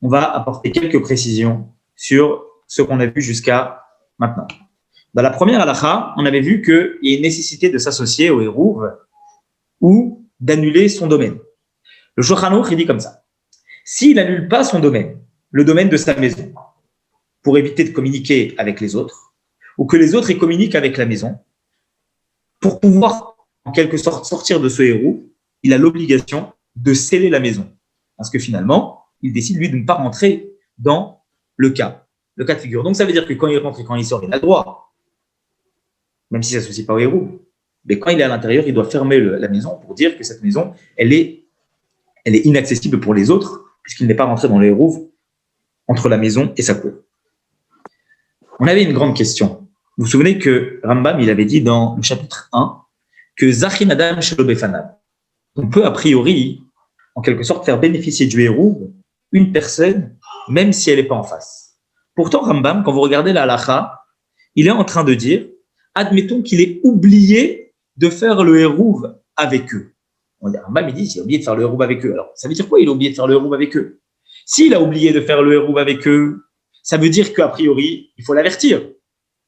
on va apporter quelques précisions sur ce qu'on a vu jusqu'à maintenant. Dans la première halakha, on avait vu qu'il y a une nécessité de s'associer au hérouv ou d'annuler son domaine. Le Shulchan Aruch, il dit comme ça. S'il n'annule pas son domaine, le domaine de sa maison, pour éviter de communiquer avec les autres, ou que les autres y communiquent avec la maison, pour pouvoir en quelque sorte sortir de ce hérouv, il a l'obligation de sceller la maison. Parce que finalement, il décide, lui, de ne pas rentrer dans le cas de figure. Donc, ça veut dire que quand il rentre et quand il sort, il a le droit, même s'il ne s'associe pas au hérouv. Mais quand il est à l'intérieur, il doit fermer la maison pour dire que cette maison, elle est inaccessible pour les autres, puisqu'il n'est pas rentré dans le hérouv entre la maison et sa cour. On avait une grande question. Vous vous souvenez que Rambam, il avait dit dans le chapitre 1 que Zachin Adam Shelo Befanav. On peut a priori, en quelque sorte, faire bénéficier du hérouv une personne, même si elle n'est pas en face. Pourtant, Rambam, quand vous regardez la halakha, il est en train de dire, admettons qu'il ait oublié de faire le hérouv avec eux. On dit, Rambam, il dit, il a oublié de faire le hérouv avec eux. Alors, ça veut dire quoi, il a oublié de faire le hérouv avec eux? S'il a oublié de faire le hérouv avec eux, ça veut dire qu'a priori, il faut l'avertir.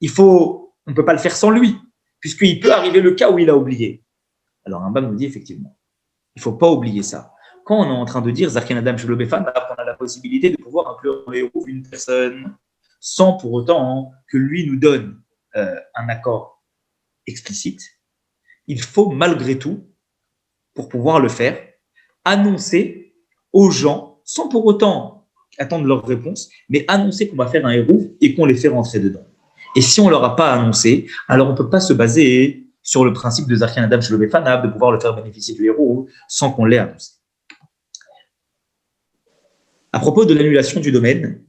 On ne peut pas le faire sans lui, puisqu'il peut arriver le cas où il a oublié. Alors, Rambam nous dit effectivement, il ne faut pas oublier ça. Quand on est en train de dire Zachin Adam Shelo Befanav, on a la possibilité de pouvoir inclure dans le hérouv une personne sans pour autant que lui nous donne un accord explicite. Il faut malgré tout, pour pouvoir le faire, annoncer aux gens, sans pour autant attendre leur réponse, mais annoncer qu'on va faire un hérouv et qu'on les fait rentrer dedans. Et si on ne leur a pas annoncé, alors on ne peut pas se baser sur le principe de Zachin Adam Shelo Befanav, de pouvoir le faire bénéficier du hérouv sans qu'on l'ait annoncé. À propos de l'annulation du domaine,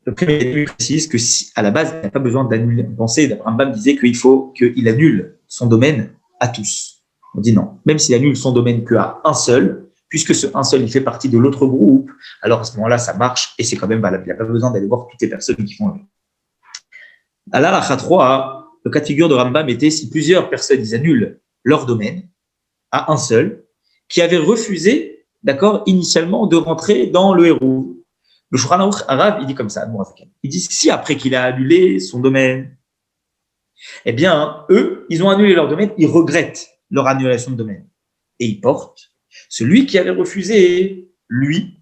le premier précise que si, à la base, il n'y a pas besoin d'annuler. Pensez, Rambam disait qu'il faut qu'il annule son domaine à tous. On dit non. Même s'il annule son domaine qu'à un seul, puisque ce un seul, il fait partie de l'autre groupe, alors à ce moment-là, ça marche et c'est quand même valable. Il n'y a pas besoin d'aller voir toutes les personnes qui font le. À l'halakha 3, le cas de figure de Rambam était si plusieurs personnes ils annulent leur domaine à un seul, qui avait refusé, d'accord, initialement de rentrer dans le hérouv. Le Shulchan Aruch arabe, il dit comme ça, il dit si après qu'il a annulé son domaine, eh bien, eux, ils ont annulé leur domaine, ils regrettent leur annulation de domaine. Et ils portent. Celui qui avait refusé, lui,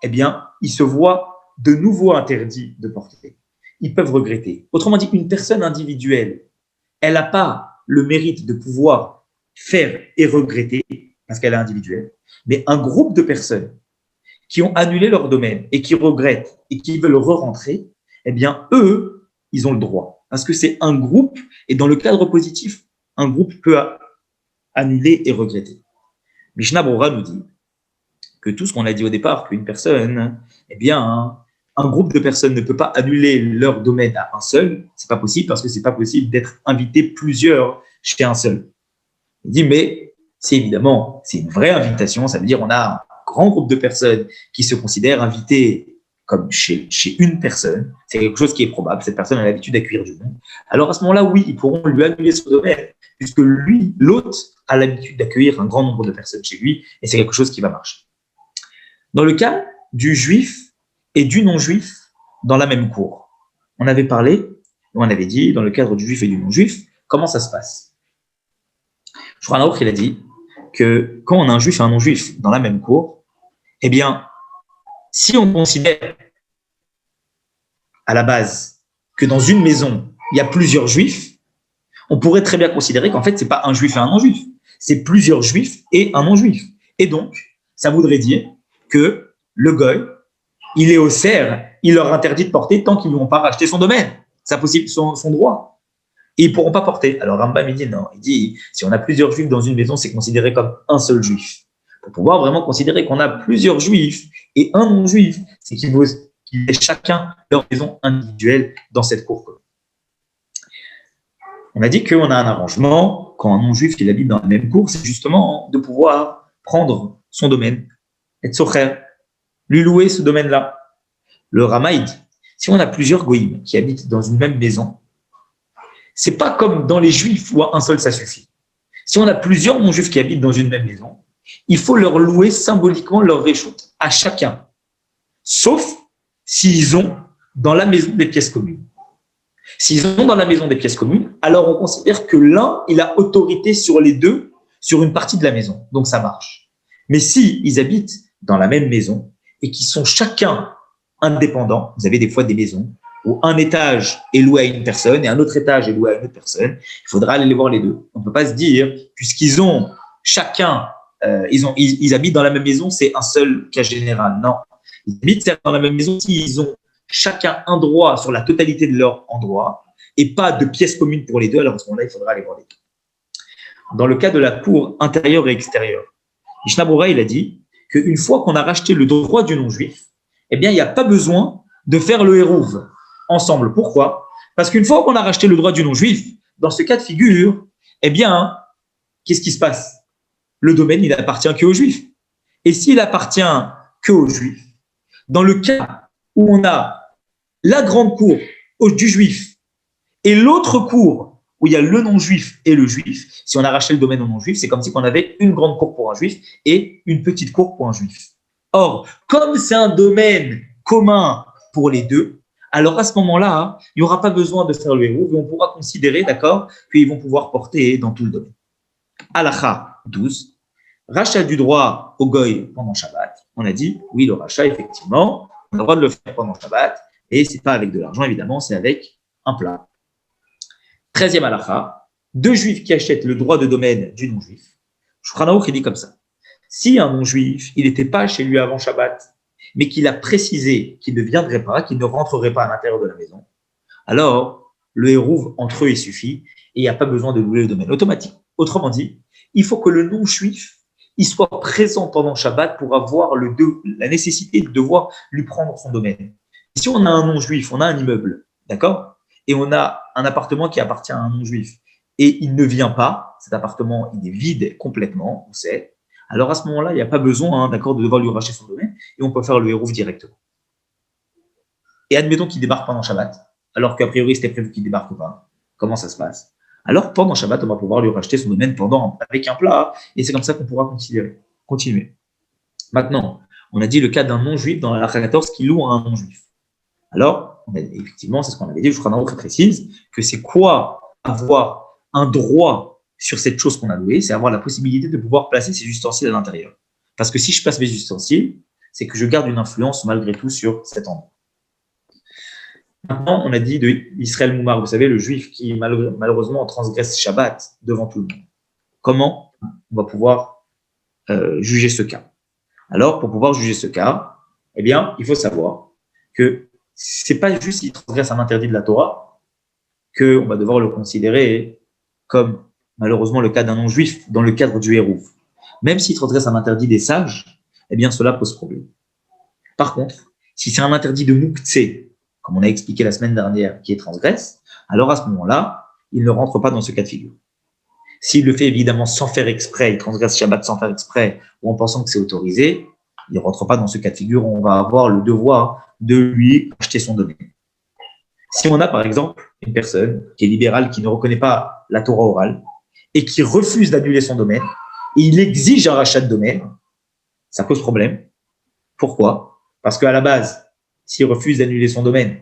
eh bien, il se voit de nouveau interdit de porter. Ils peuvent regretter. Autrement dit, une personne individuelle, elle n'a pas le mérite de pouvoir faire et regretter, parce qu'elle est individuelle, mais un groupe de personnes qui ont annulé leur domaine et qui regrettent et qui veulent re-rentrer, eh bien, eux, ils ont le droit. Parce que c'est un groupe, et dans le cadre positif, un groupe peut annuler et regretter. Mishnah Brura nous dit que tout ce qu'on a dit au départ, qu'une personne, eh bien, un groupe de personnes ne peut pas annuler leur domaine à un seul, c'est pas possible parce que c'est pas possible d'être invité plusieurs chez un seul. Il dit, mais c'est évidemment, c'est une vraie invitation, ça veut dire on a grand groupe de personnes qui se considèrent invitées comme chez une personne, c'est quelque chose qui est probable, cette personne a l'habitude d'accueillir du monde, alors à ce moment-là, oui, ils pourront lui annuler son domaine, puisque lui, l'hôte, a l'habitude d'accueillir un grand nombre de personnes chez lui, et c'est quelque chose qui va marcher. Dans le cas du juif et du non-juif dans la même cour, on avait parlé, on avait dit, dans le cadre du juif et du non-juif, comment ça se passe. Shulchan Aruch, il a dit que quand on a un juif et un non-juif dans la même cour, eh bien, si on considère à la base que dans une maison, il y a plusieurs juifs, on pourrait très bien considérer qu'en fait, ce n'est pas un juif et un non-juif, c'est plusieurs juifs et un non-juif. Et donc, ça voudrait dire que le goy, il est au cerf, il leur interdit de porter tant qu'ils ne vont pas racheter son domaine, son droit. Et ils ne pourront pas porter. Alors Rambam, il dit non. Il dit, si on a plusieurs juifs dans une maison, c'est considéré comme un seul juif. Pour pouvoir vraiment considérer qu'on a plusieurs juifs et un non-juif, c'est qu'ils aient chacun leur maison individuelle dans cette cour. On a dit qu'on a un arrangement, quand un non-juif il habite dans la même cour, c'est justement de pouvoir prendre son domaine, être socher, lui louer ce domaine-là. Le Rama, il dit, si on a plusieurs goïms qui habitent dans une même maison, c'est pas comme dans les juifs où un seul ça suffit. Si on a plusieurs non-juifs qui habitent dans une même maison, il faut leur louer symboliquement leur réchoute à chacun sauf s'ils ont dans la maison des pièces communes. S'ils ont dans la maison des pièces communes, alors on considère que l'un, il a autorité sur les deux, sur une partie de la maison. Donc ça marche. Mais si ils habitent dans la même maison et qu'ils sont chacun indépendants, vous avez des fois des maisons où un étage est loué à une personne et un autre étage est loué à une autre personne, il faudra aller les voir les deux. On ne peut pas se dire, puisqu'ils ont chacun, ils habitent dans la même maison, c'est un seul cas général. Non. Ils habitent dans la même maison s'ils ont chacun un droit sur la totalité de leur endroit et pas de pièces communes pour les deux, alors à ce moment-là, il faudra aller voir les deux. Dans le cas de la cour intérieure et extérieure, Mishnah Berurah, il a dit qu'une fois qu'on a racheté le droit du non-juif, eh bien, il n'y a pas besoin de faire le hérouv ensemble. Pourquoi? Parce qu'une fois qu'on a racheté le droit du non-juif, dans ce cas de figure, eh bien, qu'est-ce qui se passe? Le domaine, il appartient qu'aux juifs. Et s'il appartient qu'aux juifs, dans le cas où on a la grande cour du juif et l'autre cour où il y a le non-juif et le juif, si on a racheté le domaine au non-juif, c'est comme si on avait une grande cour pour un juif et une petite cour pour un juif. Or, comme c'est un domaine commun pour les deux, alors à ce moment-là, il n'y aura pas besoin de faire le hérouv et on pourra considérer, d'accord, qu'ils vont pouvoir porter dans tout le domaine. Halakha 12, rachat du droit au goy pendant Shabbat. On a dit, oui, le rachat, effectivement, on a le droit de le faire pendant Shabbat, et ce n'est pas avec de l'argent, évidemment, c'est avec un plat. 13e halakha, deux juifs qui achètent le droit de domaine du non-juif. Shulchan Aruch, il dit comme ça. Si un non-juif, il n'était pas chez lui avant Shabbat, mais qu'il a précisé qu'il ne viendrait pas, qu'il ne rentrerait pas à l'intérieur de la maison, alors le hérouv entre eux, il suffit, et il n'y a pas besoin de louer le domaine automatique. Autrement dit, il faut que le non-juif il soit présent pendant Shabbat pour avoir la nécessité de devoir lui prendre son domaine. Si on a un non-juif, on a un immeuble, d'accord? Et on a un appartement qui appartient à un non-juif, et il ne vient pas, cet appartement, il est vide complètement, on sait. Alors à ce moment-là, il n'y a pas besoin, d'accord, de devoir lui racheter son domaine, et on peut faire le hérouv directement. Et admettons qu'il débarque pendant Shabbat, alors qu'a priori c'était prévu qu'il ne débarque pas. Comment ça se passe? Alors, pendant Shabbat, on va pouvoir lui racheter son domaine avec un plat, et c'est comme ça qu'on pourra continuer. Maintenant, on a dit le cas d'un non-juif dans la 14 qui loue à un non-juif. Alors, effectivement, c'est ce qu'on avait dit, je crois très précise, que c'est quoi avoir un droit sur cette chose qu'on a louée, c'est avoir la possibilité de pouvoir placer ses ustensiles à l'intérieur. Parce que si je place mes ustensiles, c'est que je garde une influence malgré tout sur cet endroit. Maintenant, on a dit d'Israël Moumar, vous savez, le juif qui malheureusement transgresse Shabbat devant tout le monde. Comment on va pouvoir juger ce cas? Alors, pour pouvoir juger ce cas, eh bien, il faut savoir que c'est pas juste s'il transgresse un interdit de la Torah qu'on va devoir le considérer comme malheureusement le cas d'un non-juif dans le cadre du hérouv. Même s'il transgresse un interdit des sages, eh bien, cela pose problème. Par contre, si c'est un interdit de Mouktsé, comme on a expliqué la semaine dernière, qui est transgresse, alors à ce moment-là, il ne rentre pas dans ce cas de figure. S'il le fait évidemment sans faire exprès, il transgresse Shabbat sans faire exprès, ou en pensant que c'est autorisé, il ne rentre pas dans ce cas de figure, on va avoir le devoir de lui acheter son domaine. Si on a par exemple une personne qui est libérale, qui ne reconnaît pas la Torah orale, et qui refuse d'annuler son domaine, et il exige un rachat de domaine, ça pose problème. Pourquoi? Parce qu'à la base, s'il refuse d'annuler son domaine,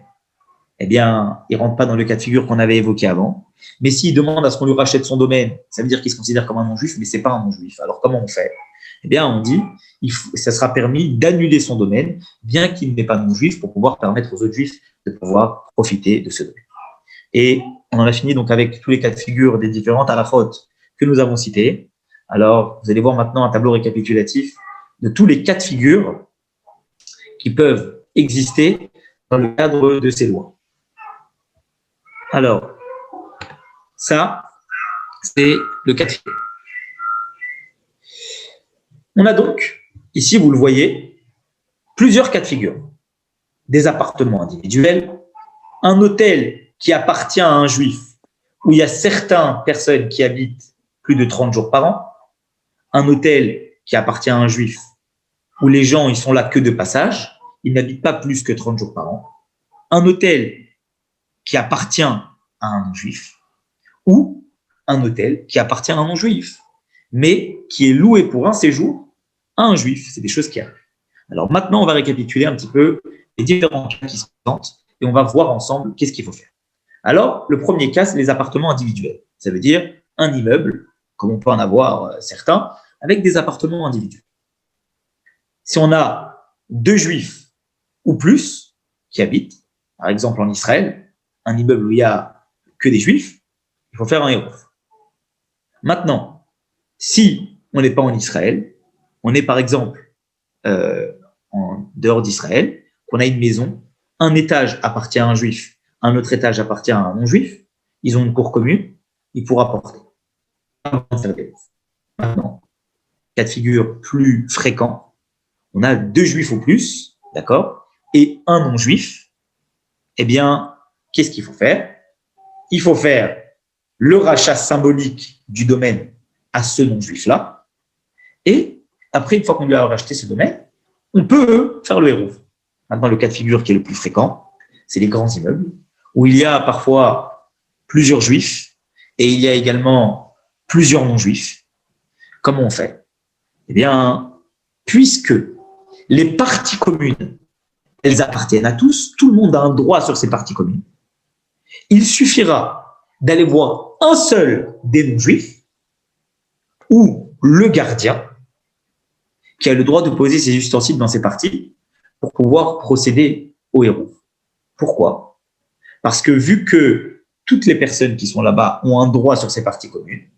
eh bien, il ne rentre pas dans le cas de figure qu'on avait évoqué avant. Mais s'il demande à ce qu'on lui rachète son domaine, ça veut dire qu'il se considère comme un non-juif, mais ce n'est pas un non-juif. Alors, comment on fait? Eh bien, on dit, ça sera permis d'annuler son domaine, bien qu'il n'est pas non-juif, pour pouvoir permettre aux autres juifs de pouvoir profiter de ce domaine. Et on en a fini donc avec tous les cas de figure des différentes halachot que nous avons cités. Alors, vous allez voir maintenant un tableau récapitulatif de tous les cas de figure qui peuvent exister dans le cadre de ces lois. Alors, ça, c'est le cas de figure. On a donc, ici, vous le voyez, plusieurs cas de figure. Des appartements individuels, un hôtel qui appartient à un juif, où il y a certaines personnes qui habitent plus de 30 jours par an, un hôtel qui appartient à un juif, où les gens ils sont là que de passage, ils n'habitent pas plus que 30 jours par an, un hôtel qui appartient à un non-juif, ou un hôtel qui appartient à un non-juif, mais qui est loué pour un séjour à un juif. C'est des choses qui arrivent. Alors maintenant, on va récapituler un petit peu les différents cas qui se présentent et on va voir ensemble qu'est-ce qu'il faut faire. Alors, le premier cas, c'est les appartements individuels. Ça veut dire un immeuble, comme on peut en avoir certains, avec des appartements individuels. Si on a deux juifs ou plus qui habitent, par exemple en Israël, un immeuble où il n'y a que des juifs, il faut faire un héros. Maintenant, si on n'est pas en Israël, on est par exemple en dehors d'Israël, qu'on a une maison, un étage appartient à un juif, un autre étage appartient à un non-juif, ils ont une cour commune, il pourra porter. Maintenant, cas de figure plus fréquent, on a deux juifs ou plus, d'accord, et un non-juif, eh bien, qu'est-ce qu'il faut faire? Il faut faire le rachat symbolique du domaine à ce non-juif-là, et après, une fois qu'on lui a racheté ce domaine, on peut faire le héros. Maintenant, le cas de figure qui est le plus fréquent, c'est les grands immeubles, où il y a parfois plusieurs juifs, et il y a également plusieurs non-juifs. Comment on fait? Eh bien, puisque les parties communes, elles appartiennent à tous, tout le monde a un droit sur ces parties communes, il suffira d'aller voir un seul des non-juifs ou le gardien qui a le droit de poser ses ustensiles dans ces parties pour pouvoir procéder au héros. Pourquoi? Parce que vu que toutes les personnes qui sont là-bas ont un droit sur ces parties communes,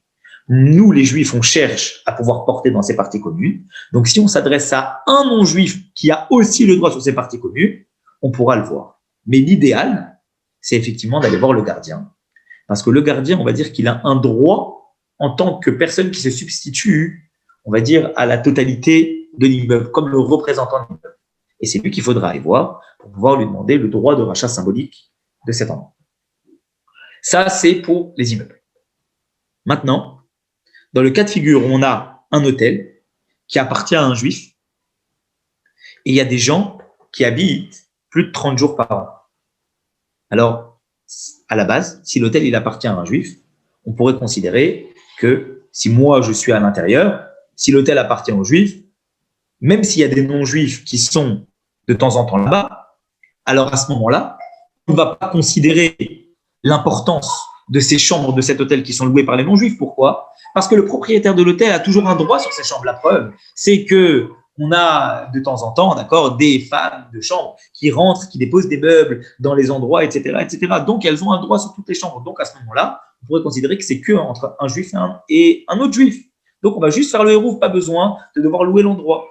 nous, les juifs, on cherche à pouvoir porter dans ces parties communes. Donc, si on s'adresse à un non-juif qui a aussi le droit sur ces parties communes, on pourra le voir. Mais l'idéal, c'est effectivement d'aller voir le gardien. Parce que le gardien, on va dire qu'il a un droit en tant que personne qui se substitue, on va dire, à la totalité de l'immeuble, comme le représentant de l'immeuble. Et c'est lui qu'il faudra aller voir pour pouvoir lui demander le droit de rachat symbolique de cet endroit. Ça, c'est pour les immeubles. Maintenant, dans le cas de figure où on a un hôtel qui appartient à un juif, et il y a des gens qui habitent plus de 30 jours par an. Alors, à la base, si l'hôtel il appartient à un juif, on pourrait considérer que si moi je suis à l'intérieur, si l'hôtel appartient aux juifs, même s'il y a des non-juifs qui sont de temps en temps là-bas, alors à ce moment-là, on ne va pas considérer l'importance de ces chambres de cet hôtel qui sont louées par les non-juifs. Pourquoi? Parce que le propriétaire de l'hôtel a toujours un droit sur ces chambres. La preuve, c'est que on a de temps en temps, d'accord, des femmes de chambre qui rentrent, qui déposent des meubles dans les endroits, etc., etc. Donc, elles ont un droit sur toutes les chambres. Donc, à ce moment-là, on pourrait considérer que c'est que entre un juif et un autre juif. Donc, on va juste faire le héros, pas besoin de devoir louer l'endroit.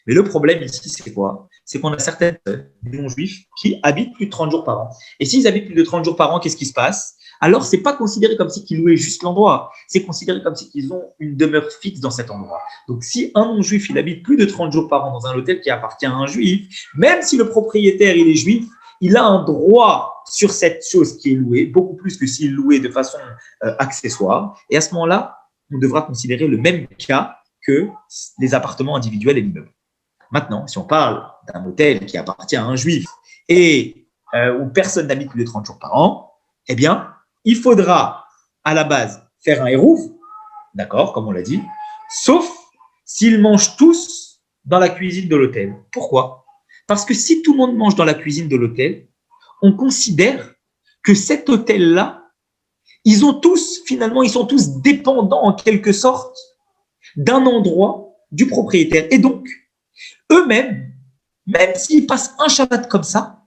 Mais le problème ici, c'est quoi? C'est qu'on a certaines non-juifs qui habitent plus de 30 jours par an. Et s'ils habitent plus de 30 jours par an, qu'est-ce qui se passe? Alors, ce n'est pas considéré comme si ils louaient juste l'endroit. C'est considéré comme si ils ont une demeure fixe dans cet endroit. Donc, si un non-juif, il habite plus de 30 jours par an dans un hôtel qui appartient à un juif, même si le propriétaire, il est juif, il a un droit sur cette chose qui est louée, beaucoup plus que s'il louait de façon accessoire. Et à ce moment-là, on devra considérer le même cas que les appartements individuels et l'immeuble. Maintenant, si on parle d'un hôtel qui appartient à un juif et où personne n'habite plus de 30 jours par an, eh bien, il faudra à la base faire un hérouv, d'accord, comme on l'a dit, sauf s'ils mangent tous dans la cuisine de l'hôtel. Pourquoi? Parce que si tout le monde mange dans la cuisine de l'hôtel, on considère que cet hôtel-là, ils sont tous dépendants en quelque sorte d'un endroit du propriétaire. Et donc, eux-mêmes, même s'ils passent un Shabbat comme ça,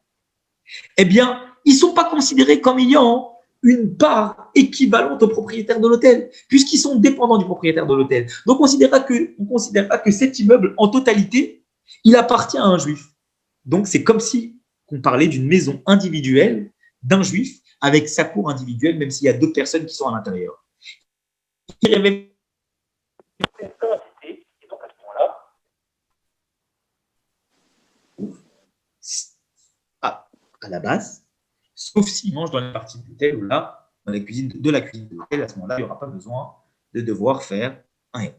eh bien, ils ne sont pas considérés comme ayant une part équivalente au propriétaire de l'hôtel, puisqu'ils sont dépendants du propriétaire de l'hôtel. Donc, on ne considère pas que cet immeuble, en totalité, il appartient à un juif. Donc, c'est comme si on parlait d'une maison individuelle d'un juif avec sa cour individuelle, même s'il y a d'autres personnes qui sont à l'intérieur. Il y avait même à la base, sauf s'ils mangent dans la partie de l'hôtel ou là, dans la cuisine de la cuisine de l'hôtel, à ce moment-là, il n'y aura pas besoin de devoir faire un héros.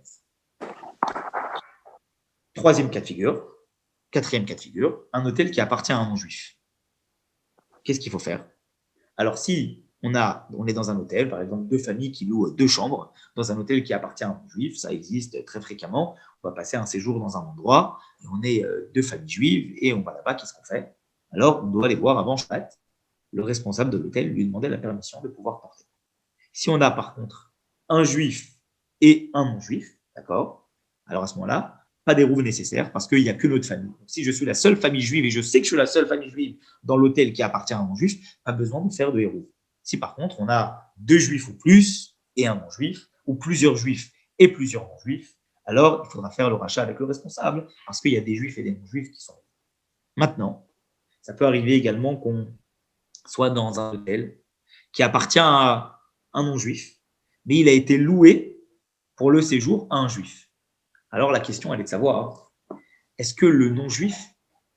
Troisième cas de figure, quatrième cas de figure, un hôtel qui appartient à un non-juif. Qu'est-ce qu'il faut faire? Alors, si on est dans un hôtel, par exemple, deux familles qui louent deux chambres dans un hôtel qui appartient à un non-juif, ça existe très fréquemment, on va passer un séjour dans un endroit, et on est deux familles juives, et on va là-bas, qu'est-ce qu'on fait? Alors, on doit aller voir avant Shabbat, le responsable de l'hôtel lui demander la permission de pouvoir porter. Si on a par contre un juif et un non-juif, d'accord? Alors à ce moment-là, pas d'érouve nécessaire parce qu'il n'y a que notre famille. Donc, si je suis la seule famille juive et je sais que je suis la seule famille juive dans l'hôtel qui appartient à un non-juif, pas besoin de faire de hérouve. Si par contre on a deux juifs ou plus et un non-juif, ou plusieurs juifs et plusieurs non-juifs, alors il faudra faire le rachat avec le responsable parce qu'il y a des juifs et des non-juifs qui sont. Maintenant, ça peut arriver également qu'on soit dans un hôtel qui appartient à un non-juif, mais il a été loué pour le séjour à un juif. Alors la question, elle est de savoir, est-ce que le non-juif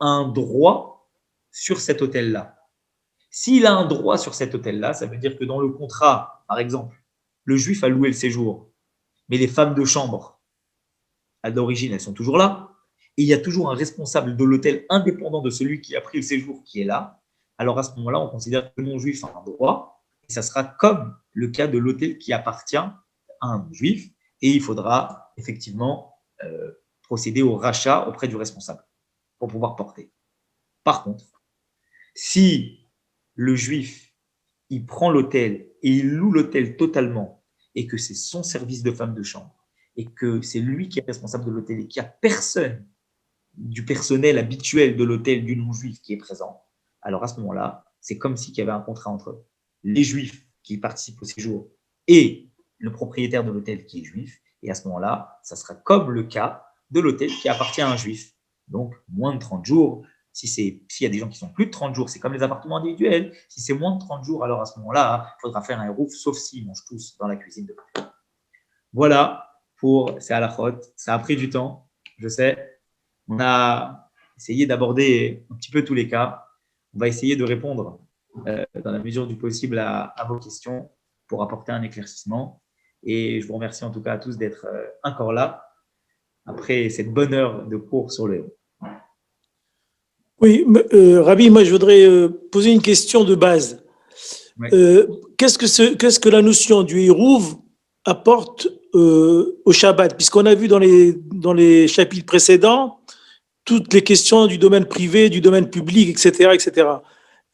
a un droit sur cet hôtel-là? S'il a un droit sur cet hôtel-là, ça veut dire que dans le contrat, par exemple, le juif a loué le séjour, mais les femmes de chambre, à l'origine, elles sont toujours là, et il y a toujours un responsable de l'hôtel indépendant de celui qui a pris le séjour qui est là. Alors à ce moment-là, on considère que le non-juif a un droit, et ça sera comme le cas de l'hôtel qui appartient à un non-juif, et il faudra effectivement procéder au rachat auprès du responsable pour pouvoir porter. Par contre, si le juif, il prend l'hôtel et il loue l'hôtel totalement, et que c'est son service de femme de chambre, et que c'est lui qui est responsable de l'hôtel et qu'il n'y a personne du personnel habituel de l'hôtel du non-juif qui est présent, alors à ce moment-là, c'est comme s'il y avait un contrat entre les juifs qui participent au séjour et le propriétaire de l'hôtel qui est juif, et à ce moment-là, ça sera comme le cas de l'hôtel qui appartient à un juif. Donc, moins de 30 jours. S'il y a des gens qui sont plus de 30 jours, c'est comme les appartements individuels. Si c'est moins de 30 jours, alors à ce moment-là, il faudra faire un hérouf, sauf s'ils mangent tous dans la cuisine de partout. Voilà pour ces halakhot. Ça a pris du temps, je sais. On a essayé d'aborder un petit peu tous les cas. On va essayer de répondre dans la mesure du possible à vos questions pour apporter un éclaircissement. Et je vous remercie en tout cas à tous d'être encore là après cette bonne heure de cours sur le héros. Oui, Rabbi, moi je voudrais poser une question de base. Ouais. Qu'est-ce que la notion du Hérouv apporte au Shabbat? Puisqu'on a vu dans les chapitres précédents toutes les questions du domaine privé, du domaine public, etc., etc.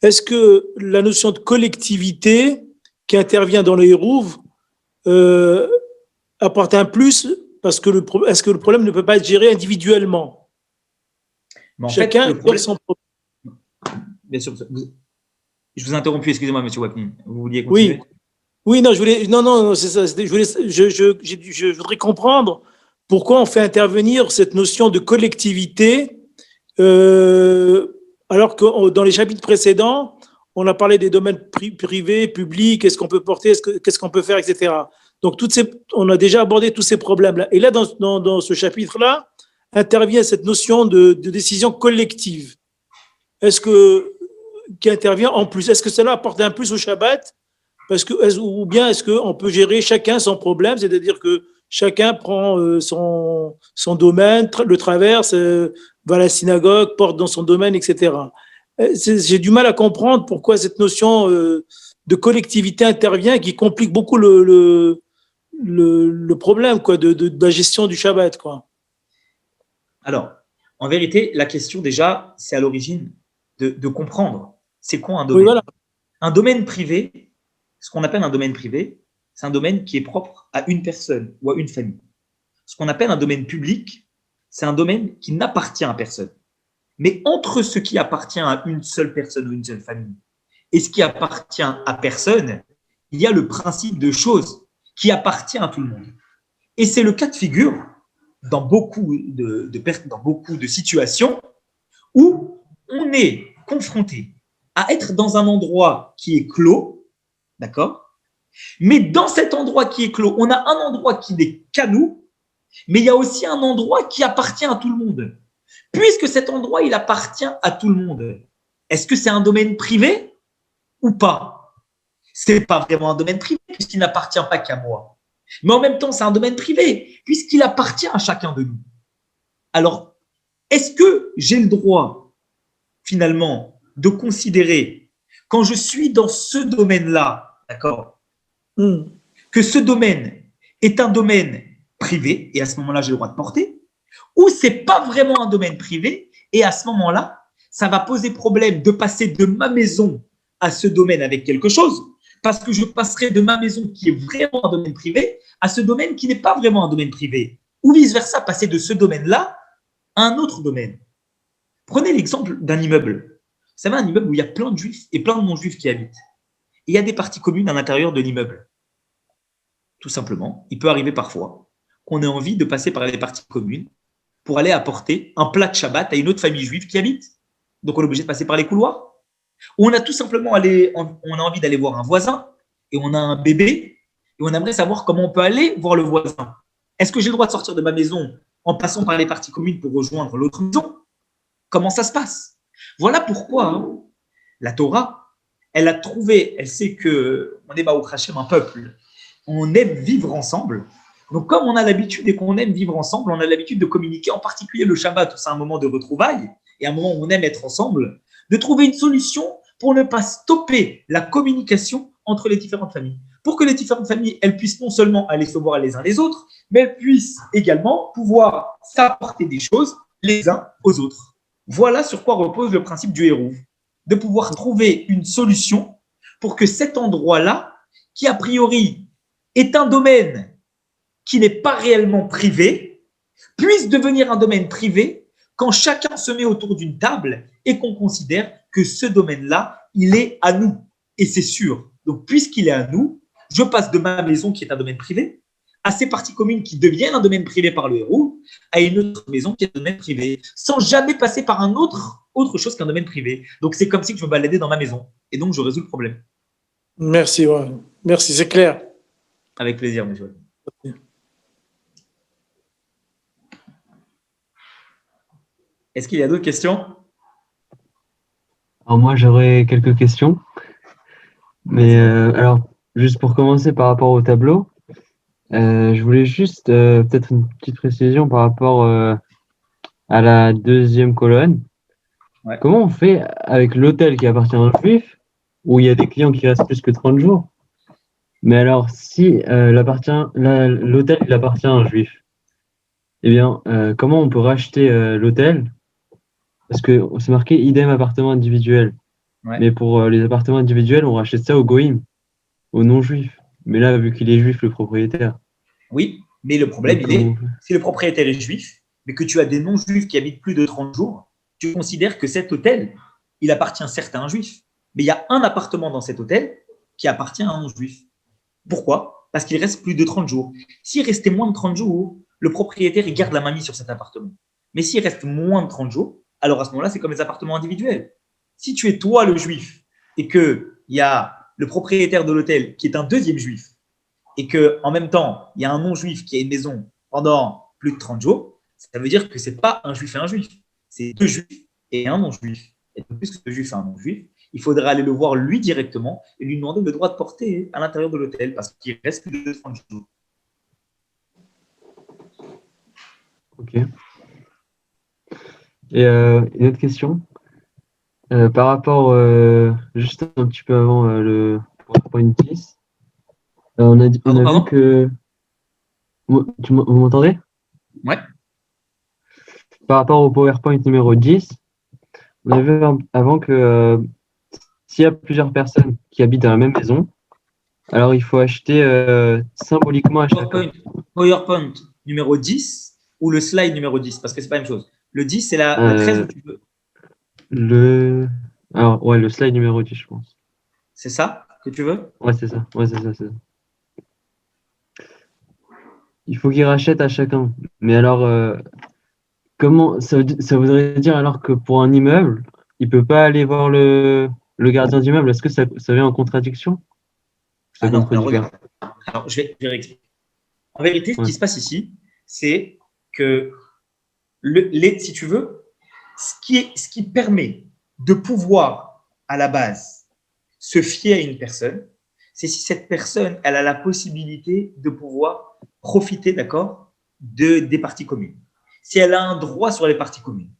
Est-ce que la notion de collectivité qui intervient dans le Hérouv apporte un plus parce que est-ce que le problème ne peut pas être géré individuellement? Mais en Chacun fait, le problème, son problème. bien sûr, je vous ai interrompu, excusez-moi, monsieur Waknin. Vous vouliez continuer? Oui, non, non, c'est ça. Je voudrais comprendre pourquoi on fait intervenir cette notion de collectivité, alors que dans les chapitres précédents, on a parlé des domaines privés, publics, est-ce qu'on peut porter, qu'est-ce qu'on peut faire, etc. Donc, on a déjà abordé tous ces problèmes-là. Et là, dans ce chapitre-là, intervient cette notion de décision collective. Qui intervient en plus? Est-ce que cela apporte un plus au Shabbat? Ou bien est-ce qu'on peut gérer chacun son problème, c'est-à-dire que chacun prend son domaine, le traverse, va à la synagogue, porte dans son domaine, etc. J'ai du mal à comprendre pourquoi cette notion de collectivité intervient, qui complique beaucoup le problème quoi, de la gestion du Shabbat, quoi. Alors, en vérité, la question déjà, c'est à l'origine de comprendre c'est quoi un Oui, domaine. voilà. Un domaine privé, ce qu'on appelle un domaine privé, c'est un domaine qui est propre à une personne ou à une famille. Ce qu'on appelle un domaine public, c'est un domaine qui n'appartient à personne. Mais entre ce qui appartient à une seule personne ou une seule famille et ce qui appartient à personne, il y a le principe de choses qui appartient à tout le monde. Et c'est le cas de figure dans beaucoup de situations où on est confronté à être dans un endroit qui est clos, d'accord? Mais dans cet endroit qui est clos, on a un endroit qui n'est qu'à nous, mais il y a aussi un endroit qui appartient à tout le monde. Puisque cet endroit, il appartient à tout le monde, est-ce que c'est un domaine privé ou pas? Ce n'est pas vraiment un domaine privé puisqu'il n'appartient pas qu'à moi. Mais en même temps, c'est un domaine privé puisqu'il appartient à chacun de nous. Alors, est-ce que j'ai le droit, finalement, de considérer, quand je suis dans ce domaine-là, d'accord, que ce domaine est un domaine privé, et à ce moment-là, j'ai le droit de porter, ou c'est pas vraiment un domaine privé, et à ce moment-là, ça va poser problème de passer de ma maison à ce domaine avec quelque chose, parce que je passerai de ma maison qui est vraiment un domaine privé à ce domaine qui n'est pas vraiment un domaine privé, ou vice-versa, passer de ce domaine-là à un autre domaine. Prenez l'exemple d'un immeuble. Vous savez, un immeuble où il y a plein de juifs et plein de non-juifs qui habitent. Et il y a des parties communes à l'intérieur de l'immeuble. Tout simplement, il peut arriver parfois qu'on ait envie de passer par les parties communes pour aller apporter un plat de Shabbat à une autre famille juive qui habite. Donc, on est obligé de passer par les couloirs. Ou on a tout simplement on a envie d'aller voir un voisin et on a un bébé et on aimerait savoir comment on peut aller voir le voisin. Est-ce que j'ai le droit de sortir de ma maison en passant par les parties communes pour rejoindre l'autre maison? Comment ça se passe? Voilà pourquoi la Torah, elle a trouvé, elle sait qu'on est Baruch Hashem, un peuple, on aime vivre ensemble. Donc, comme on a l'habitude et qu'on aime vivre ensemble, on a l'habitude de communiquer, en particulier le Shabbat, où c'est un moment de retrouvailles et un moment où on aime être ensemble, de trouver une solution pour ne pas stopper la communication entre les différentes familles. Pour que les différentes familles, elles puissent non seulement aller se voir les uns les autres, mais elles puissent également pouvoir s'apporter des choses les uns aux autres. Voilà sur quoi repose le principe du héros, de pouvoir trouver une solution pour que cet endroit-là, qui a priori est un domaine qui n'est pas réellement privé, puisse devenir un domaine privé quand chacun se met autour d'une table et qu'on considère que ce domaine-là, il est à nous. Et c'est sûr. Donc, puisqu'il est à nous, je passe de ma maison, qui est un domaine privé, à ces parties communes qui deviennent un domaine privé par le héros, à une autre maison qui est un domaine privé, sans jamais passer par un autre chose qu'un domaine privé. Donc, c'est comme si je me baladais dans ma maison. Et donc, je résous le problème. Merci, ouais. Merci, c'est clair. Avec plaisir, monsieur. Est-ce qu'il y a d'autres questions? Alors moi, j'aurais quelques questions. Mais alors, juste pour commencer par rapport au tableau, je voulais juste peut-être une petite précision par rapport à la deuxième colonne. Ouais. Comment on fait avec l'hôtel qui appartient à un juif, où il y a des clients qui restent plus que 30 jours? Mais alors, si l'hôtel il appartient à un juif, eh bien, comment on peut racheter l'hôtel? Parce que c'est marqué idem appartement individuel. Ouais. Mais pour les appartements individuels, on rachète ça aux goïms, aux non-juifs. Mais là, vu qu'il est juif, le propriétaire. Oui, mais le problème, Donc, il est, si le propriétaire est juif, mais que tu as des non-juifs qui habitent plus de 30 jours, tu considères que cet hôtel, il appartient certes à un juif, mais il y a un appartement dans cet hôtel qui appartient à un non-juif. Pourquoi? Parce qu'il reste plus de 30 jours. S'il restait moins de 30 jours, le propriétaire, il garde la main mise sur cet appartement. Mais s'il reste moins de 30 jours, alors à ce moment-là, c'est comme les appartements individuels. Si tu es toi le juif et qu'il y a le propriétaire de l'hôtel qui est un deuxième juif et qu'en même temps, il y a un non-juif qui a une maison pendant plus de 30 jours, ça veut dire que ce n'est pas un juif et un juif. C'est deux juifs et un non-juif. Et puisque ce juif est un non-juif, il faudra aller le voir lui directement et lui demander le droit de porter à l'intérieur de l'hôtel parce qu'il reste plus de 30 jours. ok. Et une autre question. Par rapport, juste un petit peu avant le PowerPoint 10, on a vu que... Vous m'entendez? Ouais. Par rapport au PowerPoint numéro 10, on a vu avant que s'il y a plusieurs personnes qui habitent dans la même maison, alors il faut acheter symboliquement à chacun. PowerPoint numéro 10 ou le slide numéro 10, parce que c'est pas la même chose. Le 10, c'est la 13 où tu veux. Alors, ouais, le slide numéro 10, je pense. C'est ça que tu veux? Ouais, c'est ça. Ouais, c'est ça. Il faut qu'il rachète à chacun. Mais alors, comment ça voudrait dire alors que pour un immeuble, il peut pas aller voir le gardien d'immeuble? Est-ce que ça vient en contradiction? Non, alors regarde. Alors, je vais réexpliquer. En vérité, ce qui se passe ici, c'est que, si tu veux, ce qui permet de pouvoir, à la base, se fier à une personne, c'est si cette personne, elle a la possibilité de pouvoir profiter, d'accord, des parties communes. Si elle a un droit sur les parties communes.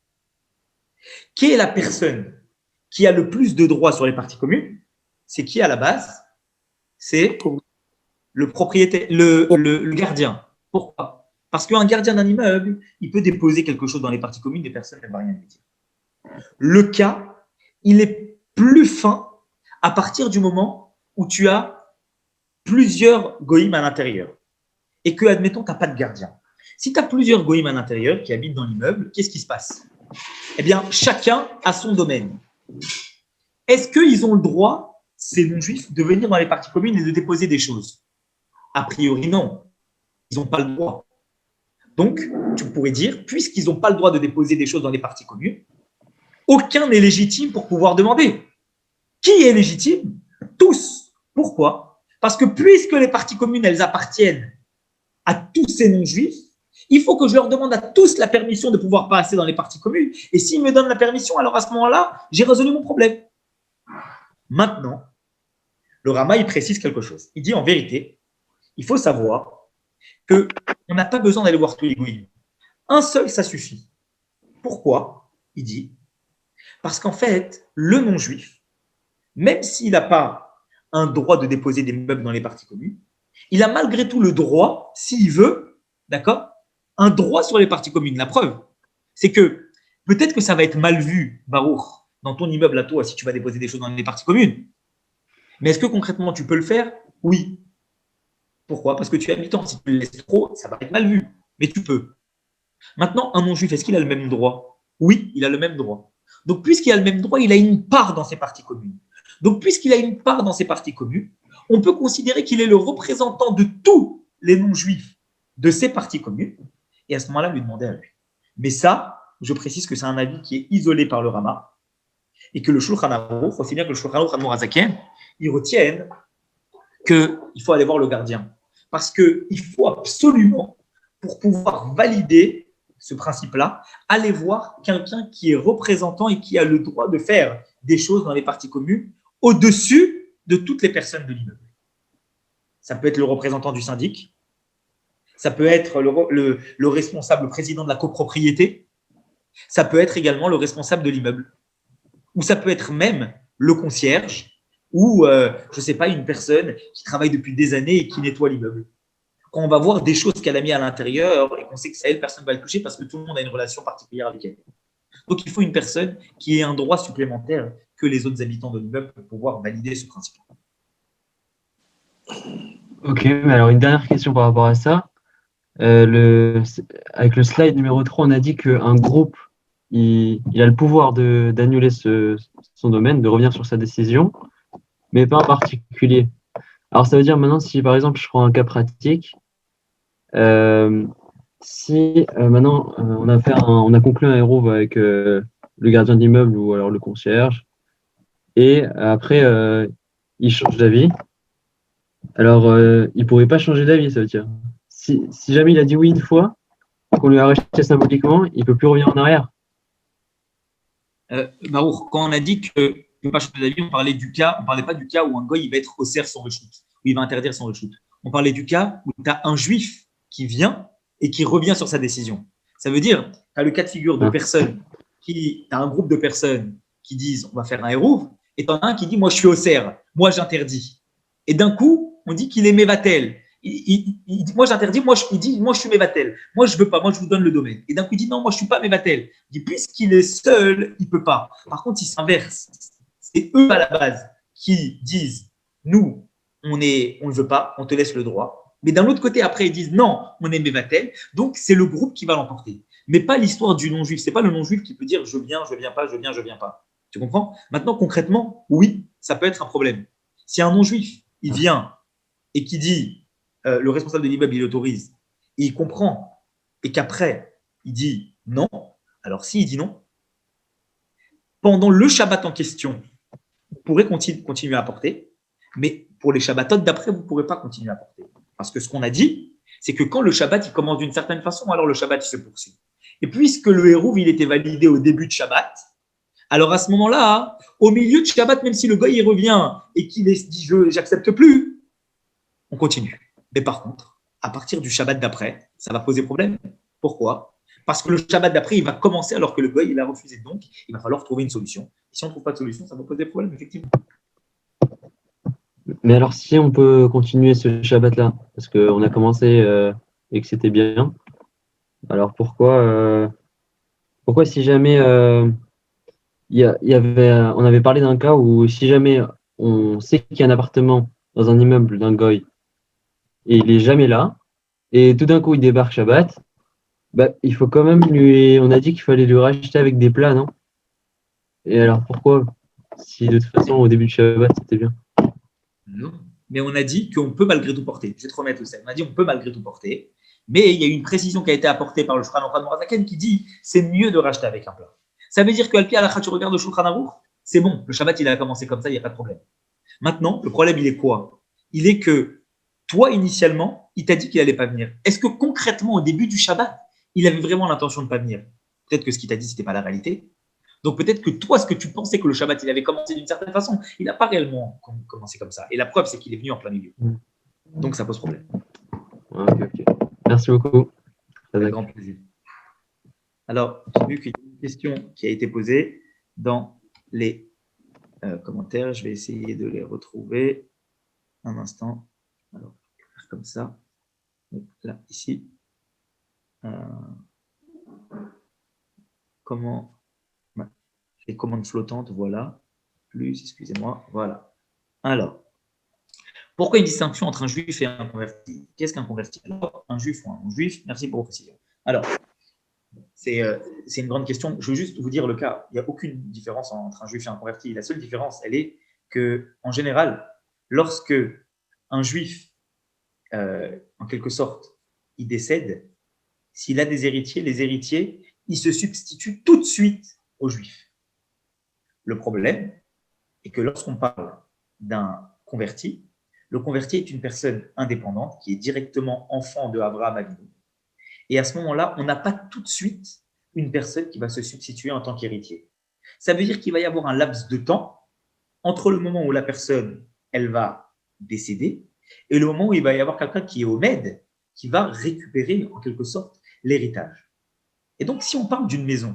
Qui est la personne qui a le plus de droits sur les parties communes? C'est qui à la base? C'est le propriétaire, le gardien. Pourquoi? Parce qu'un gardien d'un immeuble, il peut déposer quelque chose dans les parties communes, des personnes ne vont rien lui dire. Le cas, il est plus fin à partir du moment où tu as plusieurs goïms à l'intérieur et que, admettons, tu n'as pas de gardien. Si tu as plusieurs goïms à l'intérieur qui habitent dans l'immeuble, qu'est-ce qui se passe? Eh bien, chacun a son domaine. Est-ce qu'ils ont le droit, ces non-juifs, de venir dans les parties communes et de déposer des choses? A priori, non. Ils n'ont pas le droit. Donc, tu pourrais dire, puisqu'ils n'ont pas le droit de déposer des choses dans les parties communes, aucun n'est légitime pour pouvoir demander. Qui est légitime? Tous. Pourquoi? Parce que puisque les parties communes, elles appartiennent à tous ces non-juifs, il faut que je leur demande à tous la permission de pouvoir passer dans les parties communes. Et s'ils me donnent la permission, alors à ce moment-là, j'ai résolu mon problème. Maintenant, le Rama, il précise quelque chose. Il dit en vérité, il faut savoir qu'on n'a pas besoin d'aller voir tous les goïms. Un seul, ça suffit. Pourquoi? Il dit, parce qu'en fait, le non-juif, même s'il n'a pas un droit de déposer des meubles dans les parties communes, il a malgré tout le droit, s'il veut, d'accord, un droit sur les parties communes. La preuve, c'est que peut-être que ça va être mal vu, Baruch, dans ton immeuble à toi, si tu vas déposer des choses dans les parties communes. Mais est-ce que concrètement, tu peux le faire? Oui. Pourquoi? Parce que tu es habitant. Si tu le laisses trop, ça va être mal vu. Mais tu peux. Maintenant, un non-juif, est-ce qu'il a le même droit? Oui, il a le même droit. Donc, puisqu'il a le même droit, il a une part dans ces parties communes. Donc, puisqu'il a une part dans ces parties communes, on peut considérer qu'il est le représentant de tous les non-juifs de ces parties communes, et à ce moment-là, lui demander à lui. Mais ça, je précise que c'est un avis qui est isolé par le Rama, et que le Shulchan Aruch, aussi bien que le Shulchan Aruch Admorazaken, ils retiennent qu'il faut aller voir le gardien. Parce qu'il faut absolument, pour pouvoir valider ce principe-là, aller voir quelqu'un qui est représentant et qui a le droit de faire des choses dans les parties communes au-dessus de toutes les personnes de l'immeuble. Ça peut être le représentant du syndic, ça peut être le responsable, le président de la copropriété, ça peut être également le responsable de l'immeuble, ou ça peut être même le concierge, ou, je ne sais pas, une personne qui travaille depuis des années et qui nettoie l'immeuble. Quand on va voir des choses qu'elle a mis à l'intérieur et qu'on sait que c'est elle, personne ne va le toucher parce que tout le monde a une relation particulière avec elle. Donc, il faut une personne qui ait un droit supplémentaire que les autres habitants de l'immeuble pour pouvoir valider ce principe. Ok, mais alors une dernière question par rapport à ça. Avec le slide numéro 3, on a dit qu'un groupe, il a le pouvoir d'annuler son domaine, de revenir sur sa décision, mais pas en particulier. Alors, ça veut dire maintenant, si par exemple, je prends un cas pratique, si maintenant on a conclu un héros avec le gardien d'immeuble ou alors le concierge, et après il change d'avis, alors il pourrait pas changer d'avis, ça veut dire. Si jamais il a dit oui une fois, qu'on lui a racheté symboliquement, il peut plus revenir en arrière. Baruch, quand on a dit que ne peut pas changer d'avis, on parlait pas du cas où un goy il va être osser son reshoot, où il va interdire son reshoot. On parlait du cas où tu as un juif qui vient et qui revient sur sa décision. Ça veut dire, tu as le cas de figure de personnes tu as un groupe de personnes qui disent on va faire un hérouve, et tu en as un qui dit moi je suis osser, moi j'interdis. Et d'un coup, on dit qu'il est mévatel. Il dit moi j'interdis, il dit moi je suis mévatel. Moi je veux pas, moi je vous donne le domaine. Et d'un coup il dit non, moi je suis pas mévatel. Il dit puisqu'il est seul, il peut pas. Par contre, il s'inverse. C'est eux à la base qui disent nous on ne veut pas, on te laisse le droit. Mais d'un autre côté, après, ils disent non, on est mévatel. Donc, c'est le groupe qui va l'emporter. Mais pas l'histoire du non-juif. C'est pas le non-juif qui peut dire je viens pas, je viens pas. Tu comprends? Maintenant, concrètement, oui, ça peut être un problème. Si un non-juif, il vient et qui dit le responsable de l'immeuble, il autorise, et il comprend, et qu'après, il dit non, alors s'il dit non, pendant le Shabbat en question, vous pourrez continuer à apporter, mais pour les Shabbatot d'après, vous ne pourrez pas continuer à apporter. Parce que ce qu'on a dit, c'est que quand le Shabbat il commence d'une certaine façon, alors le Shabbat il se poursuit. Et puisque le hérouv il était validé au début de Shabbat, alors à ce moment-là, au milieu de Shabbat, même si le goy il revient et qu'il dit j'accepte plus, on continue. Mais par contre, à partir du Shabbat d'après, ça va poser problème. Pourquoi? Parce que le Shabbat d'après, il va commencer alors que le goy il a refusé. Donc, il va falloir trouver une solution. Et si on ne trouve pas de solution, ça va poser problème, effectivement. Mais alors, si on peut continuer ce Shabbat-là, parce qu'on a commencé et que c'était bien, Alors pourquoi si jamais on avait parlé d'un cas où si jamais on sait qu'il y a un appartement dans un immeuble d'un goy et il est jamais là, et tout d'un coup il débarque Shabbat, bah, il faut quand même on a dit qu'il fallait lui racheter avec des plats, non? Et alors pourquoi? Si de toute façon au début du Shabbat c'était bien. Non. Mais on a dit qu'on peut malgré tout porter. Je vais te remettre au sel. On a dit qu'on peut malgré tout porter. Mais il y a une précision qui a été apportée par le Shulchan Aruch Morazaken qui dit c'est mieux de racheter avec un plat. Ça veut dire qu'Al Pi Halakha, tu regardes le Shulchan Aruch, c'est bon. Le Shabbat, il a commencé comme ça, il n'y a pas de problème. Maintenant, le problème, il est quoi? Il est que toi, initialement, il t'a dit qu'il n'allait pas venir. Est-ce que concrètement, au début du Shabbat, il avait vraiment l'intention de ne pas venir? Peut-être que ce qu'il t'a dit, ce n'était pas la réalité. Donc peut-être que toi, ce que tu pensais que le Shabbat, il avait commencé d'une certaine façon, il n'a pas réellement commencé comme ça. Et la preuve, c'est qu'il est venu en plein milieu. Donc ça pose problème. Ok. Merci beaucoup. Avec grand plaisir. Alors, j'ai vu qu'il y a une question qui a été posée dans les commentaires. Je vais essayer de les retrouver un instant. Alors, je vais faire comme ça. Là, ici. Comment les commandes flottantes, voilà. Plus, excusez-moi, voilà. Alors, pourquoi une distinction entre un juif et un converti? Qu'est-ce qu'un converti? Alors, un juif ou un non-juif? Merci pour vos précisions. Alors, c'est une grande question. Je veux juste vous dire le cas. Il n'y a aucune différence entre un juif et un converti. La seule différence, elle est que, en général, lorsque un juif, en quelque sorte, il décède, s'il a des héritiers, les héritiers, ils se substituent tout de suite aux juifs. Le problème est que lorsqu'on parle d'un converti, le converti est une personne indépendante qui est directement enfant de Abraham Avinu. Et à ce moment-là, on n'a pas tout de suite une personne qui va se substituer en tant qu'héritier. Ça veut dire qu'il va y avoir un laps de temps entre le moment où la personne, elle va décéder et le moment où il va y avoir quelqu'un qui est au Med, qui va récupérer en quelque sorte l'héritage. Et donc, si on parle d'une maison,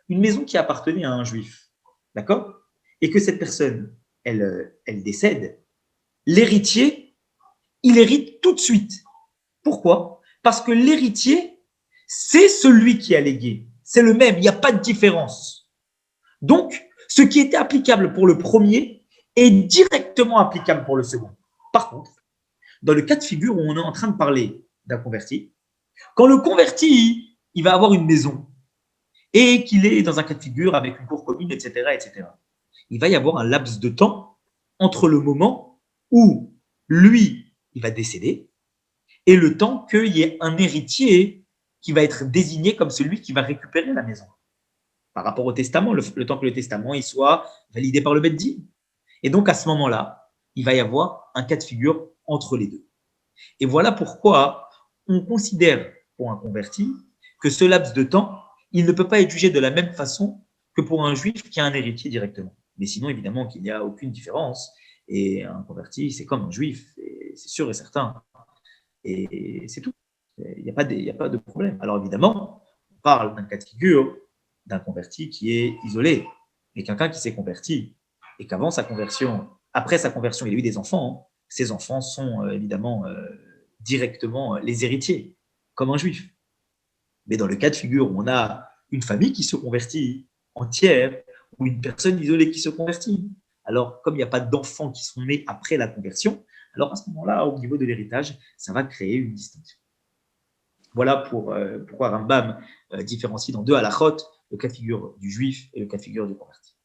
une maison qui appartenait à un juif, d'accord? Et que cette personne, elle décède, l'héritier, il hérite tout de suite. Pourquoi? Parce que l'héritier, c'est celui qui a légué. C'est le même, il n'y a pas de différence. Donc, ce qui était applicable pour le premier est directement applicable pour le second. Par contre, dans le cas de figure où on est en train de parler d'un converti, quand le converti, il va avoir une maison et qu'il est dans un cas de figure avec une cour commune, etc., il va y avoir un laps de temps entre le moment où lui, il va décéder et le temps qu'il y ait un héritier qui va être désigné comme celui qui va récupérer la maison. Par rapport au testament, le temps que le testament il soit validé par le Beth Din. Et donc, à ce moment-là, il va y avoir un cas de figure entre les deux. Et voilà pourquoi on considère pour un converti que ce laps de temps, il ne peut pas être jugé de la même façon que pour un juif qui a un héritier directement. Mais sinon, évidemment, qu'il n'y a aucune différence. Et un converti, c'est comme un juif, c'est sûr et certain. Et c'est tout. Il n'y a pas de problème. Alors évidemment, on parle d'un cas de figure d'un converti qui est isolé, mais quelqu'un qui s'est converti et qu'avant sa conversion, après sa conversion, il a eu des enfants. Ces enfants sont évidemment directement les héritiers, comme un juif. Mais dans le cas de figure où on a une famille qui se convertit entière ou une personne isolée qui se convertit, alors comme il n'y a pas d'enfants qui sont nés après la conversion, alors à ce moment-là, au niveau de l'héritage, ça va créer une distinction. Voilà pourquoi Rambam différencie dans deux halakhot le cas de figure du juif et le cas de figure du converti.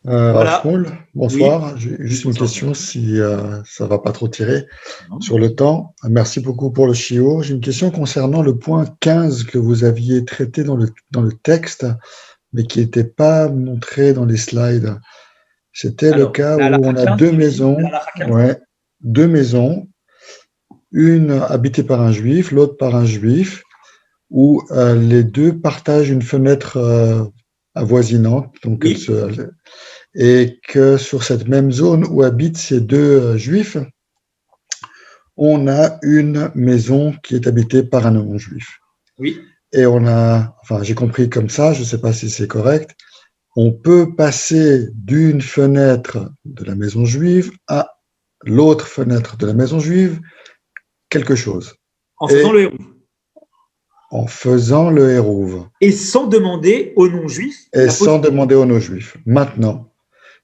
Voilà. Shmuel, bonsoir. Oui. J'ai juste une question, si ça ne va pas trop tirer sur le temps. Merci beaucoup pour le shiur. J'ai une question concernant le point 15 que vous aviez traité dans le texte, mais qui n'était pas montré dans les slides. C'était le cas où on a deux maisons. Ouais, deux maisons. Une habitée par un juif, l'autre par un juif, où les deux partagent une fenêtre avoisinante. Donc, oui. Et que sur cette même zone où habitent ces deux juifs, on a une maison qui est habitée par un non-juif. Oui. Et j'ai compris comme ça, je ne sais pas si c'est correct, on peut passer d'une fenêtre de la maison juive à l'autre fenêtre de la maison juive, quelque chose. En faisant le héros. En faisant le hérouve. Et sans demander aux non-juifs. Et sans demander aux non-juifs. Maintenant,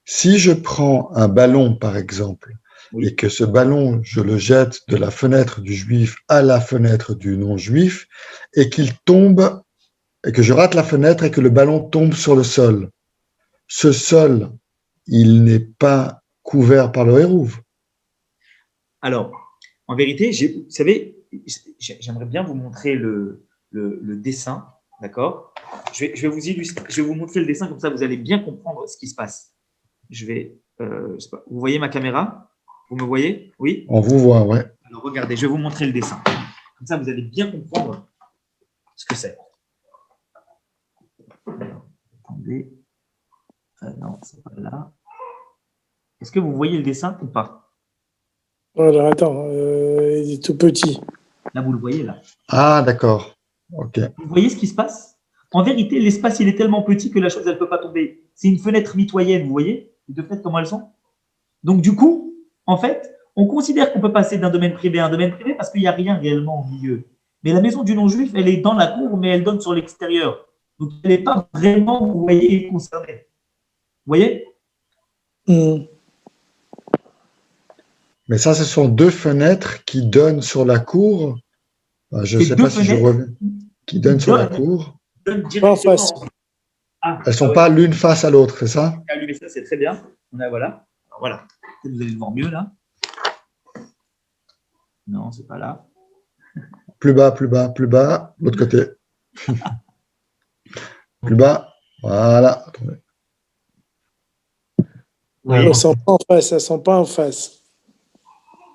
si je prends un ballon, par exemple, Oui. et que ce ballon, je le jette de la fenêtre du juif à la fenêtre du non-juif, et qu'il tombe, et que je rate la fenêtre et que le ballon tombe sur le sol, ce sol, il n'est pas couvert par le hérouve. Alors, en vérité, vous savez, j'aimerais bien vous montrer le dessin, d'accord? Je vais vous montrer le dessin, comme ça vous allez bien comprendre ce qui se passe. Je sais pas, vous voyez ma caméra? Vous me voyez? Oui? On vous voit, ouais. Alors regardez, je vais vous montrer le dessin. Comme ça, vous allez bien comprendre ce que c'est. Attendez. Non, c'est pas là. Est-ce que vous voyez le dessin ou pas? Alors, attends, il est tout petit. Là, vous le voyez, là. Ah, d'accord. OK. Vous voyez ce qui se passe? En vérité, l'espace, il est tellement petit que la chose, elle ne peut pas tomber. C'est une fenêtre mitoyenne, vous voyez? Les deux fenêtres, comment elles sont? Donc, du coup, en fait, on considère qu'on peut passer d'un domaine privé à un domaine privé parce qu'il n'y a rien réellement au milieu. Mais la maison du non-juif, elle est dans la cour, mais elle donne sur l'extérieur. Donc, elle n'est pas vraiment, vous voyez, concernée. Vous voyez? Mais ça, ce sont deux fenêtres qui donnent sur la cour. Je ne sais pas si je reviens. Qui donnent sur la cour. En face. Elles ne sont pas l'une face à l'autre, c'est ça? Allumer ça, c'est très bien. Voilà. Alors, voilà. Peut-être vous allez le voir mieux là. Non, c'est pas là. Plus bas, plus bas, plus bas. L'autre côté. Plus bas. Voilà. Attendez. Elles ne sont pas en face, elles ne sont pas en face.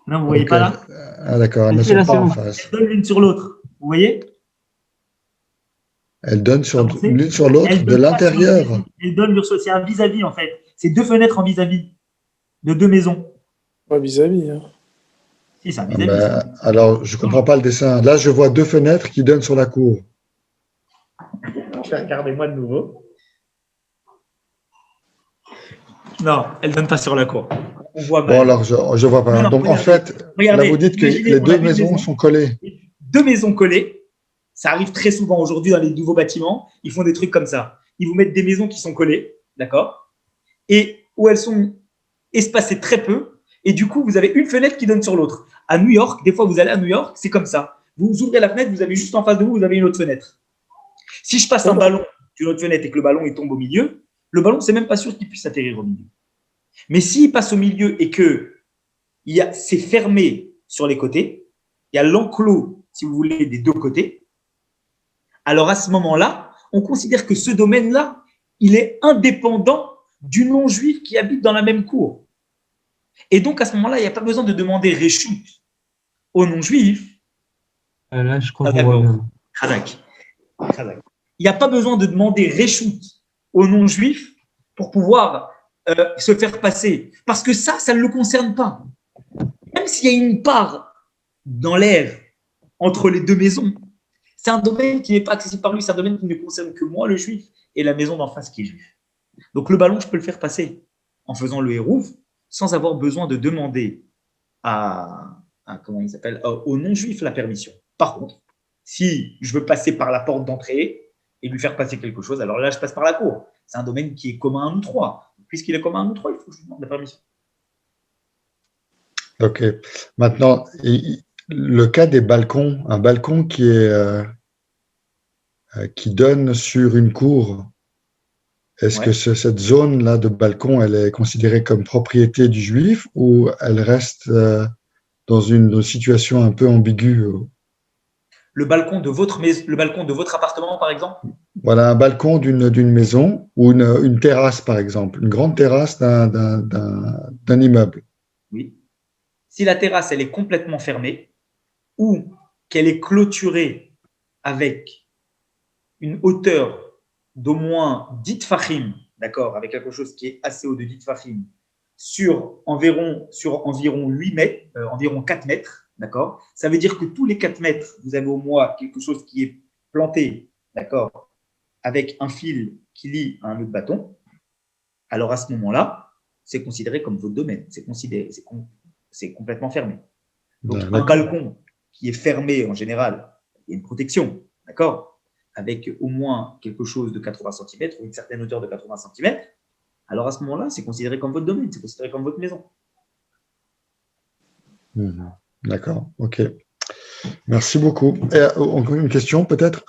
Non, vous ne voyez pas là? Ah, d'accord, elles ne sont pas en face. Elles donnent l'une sur l'autre. Vous voyez? Elles donnent l'une sur l'autre de l'intérieur. Elles donnent c'est un vis-à-vis en fait. C'est deux fenêtres en vis-à-vis de deux maisons. Pas vis-à-vis. Hein. Si, c'est un vis-à-vis. Alors, je ne comprends pas le dessin. Là, je vois deux fenêtres qui donnent sur la cour. Regardez-moi de nouveau. Non, elles ne donnent pas sur la cour. On voit mal. Bon, alors, je ne vois pas. Non, donc, regardez, en fait, là, vous dites que les deux maisons sont collées. Deux maisons collées. Ça arrive très souvent aujourd'hui dans les nouveaux bâtiments. Ils font des trucs comme ça. Ils vous mettent des maisons qui sont collées, d'accord? Et où elles sont espacées très peu. Et du coup, vous avez une fenêtre qui donne sur l'autre. À New York, des fois, vous allez à New York, c'est comme ça. Vous ouvrez la fenêtre, vous avez juste en face de vous, vous avez une autre fenêtre. Si je passe un ballon d'une autre fenêtre et que le ballon il tombe au milieu, le ballon, c'est même pas sûr qu'il puisse atterrir au milieu. Mais s'il passe au milieu et que c'est fermé sur les côtés, il y a l'enclos, si vous voulez, des deux côtés, alors à ce moment-là, on considère que ce domaine-là, il est indépendant du non-juif qui habite dans la même cour. Et donc à ce moment-là, il n'y a pas besoin de demander réchute aux non-juifs. Là, je crois qu'on voit bien. Il n'y a pas besoin de demander réchute aux non-juifs pour pouvoir se faire passer. Parce que ça ne le concerne pas. Même s'il y a une part dans l'air entre les deux maisons, c'est un domaine qui n'est pas accessible par lui, c'est un domaine qui ne concerne que moi, le juif, et la maison d'en face qui est juif. Donc le ballon, je peux le faire passer en faisant le hérouf, sans avoir besoin de demander au non-juif la permission. Par contre, si je veux passer par la porte d'entrée et lui faire passer quelque chose, alors là, je passe par la cour. C'est un domaine qui est commun à nous trois. Puisqu'il est commun à nous trois, il faut que je lui demande la permission. Ok. Maintenant, le cas des balcons, un balcon qui donne sur une cour, est-ce que cette zone-là de balcon, elle est considérée comme propriété du juif ou elle reste dans une situation un peu ambiguë? Le balcon de votre appartement, par exemple? Voilà, un balcon d'une maison ou une terrasse, par exemple, une grande terrasse d'un immeuble. Oui. Si la terrasse, elle est complètement fermée ou qu'elle est clôturée avec une hauteur d'au moins 10 tfachim, d'accord, avec quelque chose qui est assez haut de 10 tfachim, sur environ 8 mètres, environ 4 mètres, d'accord, ça veut dire que tous les 4 mètres, vous avez au moins quelque chose qui est planté, d'accord, avec un fil qui lie à un autre bâton. Alors à ce moment-là, c'est considéré comme votre domaine, c'est complètement fermé. Donc un balcon qui est fermé en général, il y a une protection. d'accord, avec au moins quelque chose de 80 cm ou une certaine hauteur de 80 cm, alors à ce moment-là, c'est considéré comme votre domaine, c'est considéré comme votre maison. D'accord, ok. Merci beaucoup. Et encore une question peut-être.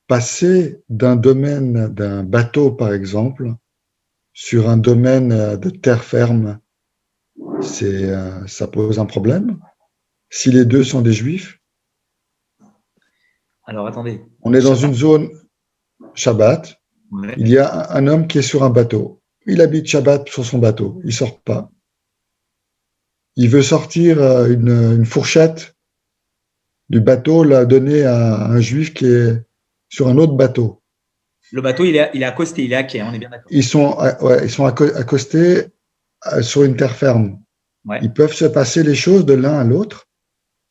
Passer d'un domaine d'un bateau, par exemple, sur un domaine de terre ferme, ça pose un problème si les deux sont des juifs? Alors attendez. On est dans une zone Shabbat. Ouais. Il y a un homme qui est sur un bateau. Il habite Shabbat sur son bateau. Il sort pas. Il veut sortir une fourchette du bateau, la donner à un juif qui est sur un autre bateau. Le bateau, il est accosté, il est à quai, on est bien d'accord. Ils sont accostés sur une terre ferme. Ouais. Ils peuvent se passer les choses de l'un à l'autre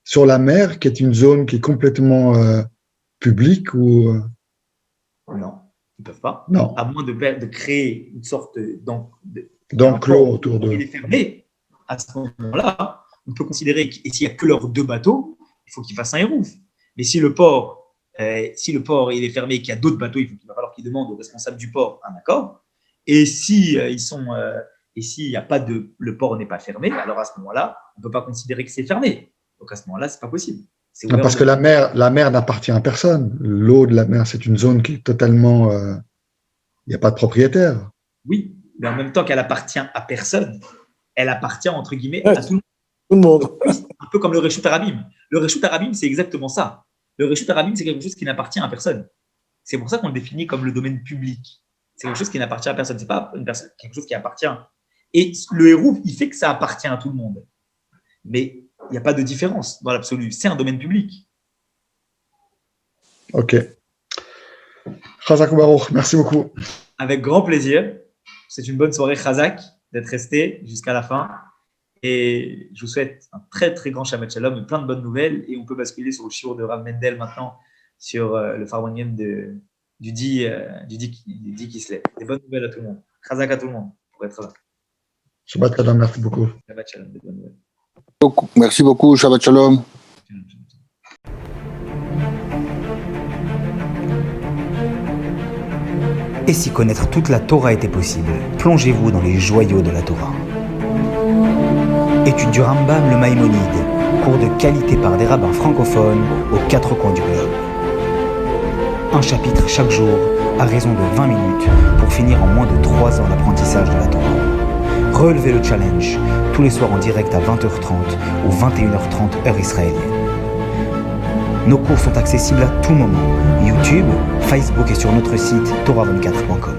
sur la mer, qui est une zone qui est complètement publique ou Non, ils ne peuvent pas. non. À moins de créer une sorte d'enclos autour d'eux. Il est fermé. À ce moment-là, on peut considérer que s'il n'y a que leurs deux bateaux, il faut qu'ils fassent un hérouf. Mais si le port il est fermé et qu'il y a d'autres bateaux, il va falloir qu'ils demandent aux responsables du port un accord. Et si y a pas le port n'est pas fermé, alors à ce moment-là, on ne peut pas considérer que c'est fermé. Donc à ce moment-là, c'est pas possible. Non, parce que la mer n'appartient à personne. L'eau de la mer, c'est une zone qui est totalement, il n'y a pas de propriétaire. Oui, mais en même temps qu'elle appartient à personne, elle appartient entre guillemets à tout le monde. Un peu comme le Reshut Harabim. Le Reshut Harabim, c'est exactement ça. Le Reshut Harabim, c'est quelque chose qui n'appartient à personne. C'est pour ça qu'on le définit comme le domaine public. C'est quelque chose qui n'appartient à personne. C'est pas une personne, quelque chose qui appartient. Et le hérouf, il fait que ça appartient à tout le monde. Mais il n'y a pas de différence dans l'absolu. C'est un domaine public. Ok. Chazak Baruch, merci beaucoup. Avec grand plaisir. C'est une bonne soirée, Chazak, d'être resté jusqu'à la fin. Et je vous souhaite un très très grand Shabbat Shalom et plein de bonnes nouvelles. Et on peut basculer sur le shiur de Rav Mendel maintenant, sur le Farmonium du dit Kislev. Des bonnes nouvelles à tout le monde. Chazak à tout le monde pour être là. Shabbat Shalom, merci beaucoup. Shabbat Shalom, des bonnes nouvelles. Merci beaucoup, Shabbat Shalom. Et si connaître toute la Torah était possible, plongez-vous dans les joyaux de la Torah. Étude du Rambam, le Maïmonide, cours de qualité par des rabbins francophones aux quatre coins du globe. Un chapitre chaque jour, à raison de 20 minutes, pour finir en moins de 3 ans l'apprentissage de la Torah. Relevez le challenge, tous les soirs en direct à 20h30 ou 21h30 heure israélienne. Nos cours sont accessibles à tout moment, YouTube, Facebook et sur notre site torah24.com.